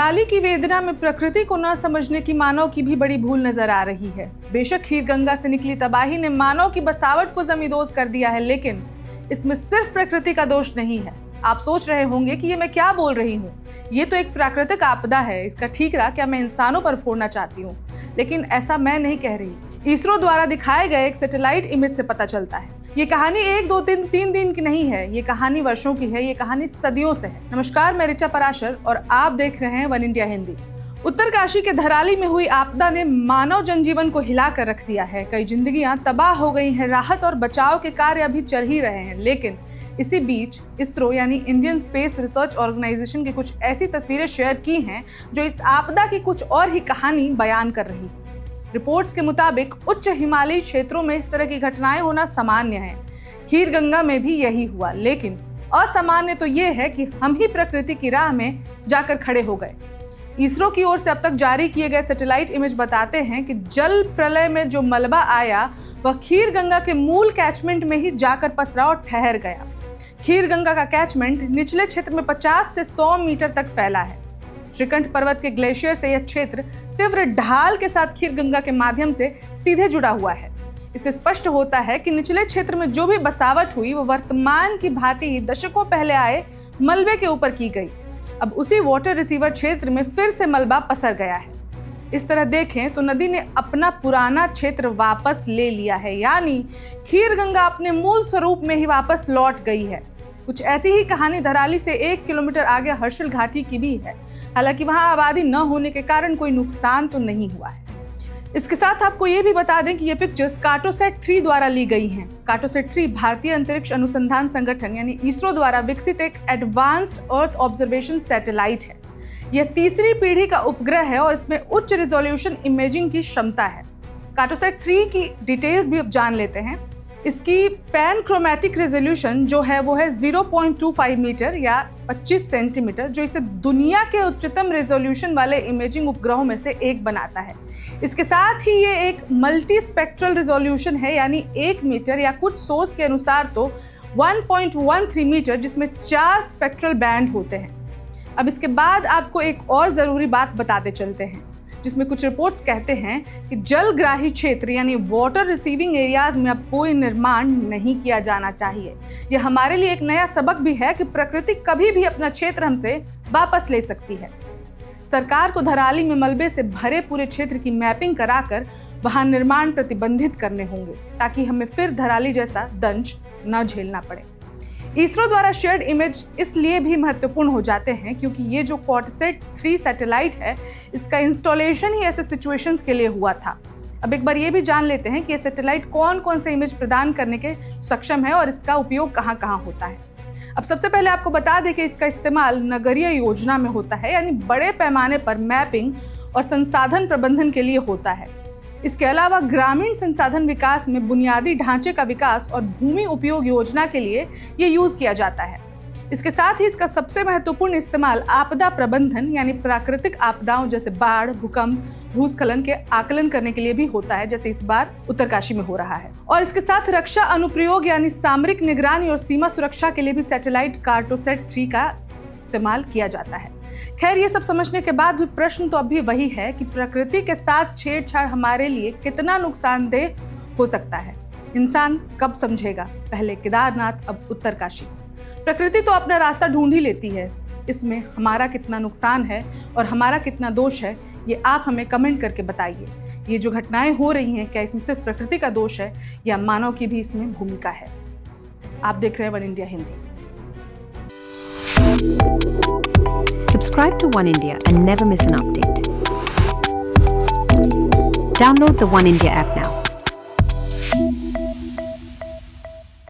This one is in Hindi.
धराली की वेदना में प्रकृति को न समझने की मानव की भी बड़ी भूल नजर आ रही है। बेशक खीरगंगा से निकली तबाही ने मानव की बसावट को जमींदोज कर दिया है, लेकिन इसमें सिर्फ प्रकृति का दोष नहीं है। आप सोच रहे होंगे कि ये मैं क्या बोल रही हूँ, ये तो एक प्राकृतिक आपदा है, इसका ठीकरा क्या मैं इंसानों पर फोड़ना चाहती हूँ? लेकिन ऐसा मैं नहीं कह रही। इसरो द्वारा दिखाए गए एक सैटेलाइट इमेज से पता चलता है। ये कहानी 1, 2, 3 दिन की नहीं है, ये कहानी वर्षों की है, ये कहानी सदियों से है। नमस्कार, मैं ऋचा पराशर और आप देख रहे हैं वन इंडिया हिंदी। उत्तरकाशी के धराली में हुई आपदा ने मानव जनजीवन को हिला कर रख दिया है। कई जिंदगियां तबाह हो गई हैं। राहत और बचाव के कार्य अभी चल ही रहे हैं, लेकिन इसी बीच इसरो यानी इंडियन स्पेस रिसर्च ऑर्गेनाइजेशन की कुछ ऐसी तस्वीरें शेयर की हैं जो इस आपदा की कुछ और ही कहानी बयान कर रही है। रिपोर्ट्स के मुताबिक उच्च हिमालयी क्षेत्रों में इस तरह की घटनाएं होना सामान्य है। खीरगंगा में भी यही हुआ, लेकिन असामान्य तो ये है कि हम ही प्रकृति की राह में जाकर खड़े हो गए। इसरो की ओर से अब तक जारी किए गए सैटेलाइट इमेज बताते हैं कि जल प्रलय में जो मलबा आया वह खीरगंगा के मूल कैचमेंट में ही जाकर पसरा और ठहर गया। खीरगंगा का कैचमेंट निचले क्षेत्र में 50 से 100 मीटर तक फैला है। श्रीकंठ पर्वत के ग्लेशियर से यह क्षेत्र तीव्र ढाल के साथ खीरगंगा के माध्यम से सीधे जुड़ा हुआ है। इससे स्पष्ट होता है कि निचले क्षेत्र में जो भी बसावट हुई वो वर्तमान की भांति ही दशकों पहले आए मलबे के ऊपर की गई। अब उसी वाटर रिसीवर क्षेत्र में फिर से मलबा पसर गया है। इस तरह देखें तो नदी ने अपना पुराना क्षेत्र वापस ले लिया है, यानी खीरगंगा अपने मूल स्वरूप में ही वापस लौट गई है। कुछ ऐसी ही कहानी धराली से 1 किलोमीटर आगे हर्षिल घाटी की भी है। हालांकि वहां आबादी न होने के कारण कोई नुकसान तो नहीं हुआ है। इसके साथ आपको ये भी बता दें कि ये पिक्चर्स कार्टोसैट 3 द्वारा ली गई हैं। कार्टोसैट 3 भारतीय अंतरिक्ष अनुसंधान संगठन यानी इसरो द्वारा विकसित एक एडवांस्ड अर्थ ऑब्जर्वेशन सैटेलाइट है। यह तीसरी पीढ़ी का उपग्रह है और इसमें उच्च रिजोल्यूशन इमेजिंग की क्षमता है। कार्टोसैट 3 की डिटेल्स भी अब जान लेते हैं। इसकी पैनक्रोमैटिक रेजोल्यूशन जो है वो है 0.25 मीटर या 25 सेंटीमीटर, जो इसे दुनिया के उच्चतम रेजोल्यूशन वाले इमेजिंग उपग्रहों में से एक बनाता है। इसके साथ ही ये एक मल्टी स्पेक्ट्रल रेजोल्यूशन है, यानी 1 मीटर या कुछ सोर्स के अनुसार तो 1.13 मीटर, जिसमें 4 स्पेक्ट्रल बैंड होते हैं। अब इसके बाद आपको एक और ज़रूरी बात बताते चलते हैं, जिसमें कुछ रिपोर्ट्स कहते हैं कि जलग्राही क्षेत्र यानी वाटर रिसीविंग एरियाज में अब कोई निर्माण नहीं किया जाना चाहिए। यह हमारे लिए एक नया सबक भी है कि प्रकृति कभी भी अपना क्षेत्र हमसे वापस ले सकती है। सरकार को धराली में मलबे से भरे पूरे क्षेत्र की मैपिंग कराकर वहां निर्माण प्रतिबंधित करने होंगे, ताकि हमें फिर धराली जैसा दंश न झेलना पड़े। इसरो द्वारा शेयर्ड इमेज इसलिए भी महत्वपूर्ण हो जाते हैं क्योंकि ये जो कार्टोसैट 3 सैटेलाइट है, इसका इंस्टॉलेशन ही ऐसे सिचुएशंस के लिए हुआ था। अब एक बार ये भी जान लेते हैं कि ये सैटेलाइट कौन कौन से इमेज प्रदान करने के सक्षम है और इसका उपयोग कहाँ कहाँ होता है। अब सबसे पहले आपको बता दें कि इसका इस्तेमाल नगरीय योजना में होता है, यानी बड़े पैमाने पर मैपिंग और संसाधन प्रबंधन के लिए होता है। इसके अलावा ग्रामीण संसाधन विकास में बुनियादी ढांचे का विकास और भूमि उपयोग योजना के लिए ये यूज किया जाता है। इसके साथ ही इसका सबसे महत्वपूर्ण इस्तेमाल आपदा प्रबंधन यानी प्राकृतिक आपदाओं जैसे बाढ़, भूकंप, भूस्खलन के आकलन करने के लिए भी होता है, जैसे इस बार उत्तरकाशी में हो रहा है। और इसके साथ रक्षा अनुप्रयोग यानी सामरिक निगरानी और सीमा सुरक्षा के लिए भी सैटेलाइट कार्टोसैट 3 का इस्तेमाल किया जाता है। खैर, ये सब समझने के बाद भी प्रश्न तो अब भी वही है कि प्रकृति के साथ छेड़छाड़ हमारे लिए कितना नुकसानदेह हो सकता है। इंसान कब समझेगा? पहले केदारनाथ, अब उत्तरकाशी। प्रकृति तो अपना रास्ता ढूंढ ही लेती है। इसमें हमारा कितना नुकसान है और हमारा कितना दोष है, ये आप हमें कमेंट करके बताइए। ये जो घटनाएं हो रही हैं, क्या इसमें सिर्फ प्रकृति का दोष है या मानव की भी इसमें भूमिका है? आप देख रहे हैं one India Hindi. Subscribe to One India and never miss an update. Download the One India app now.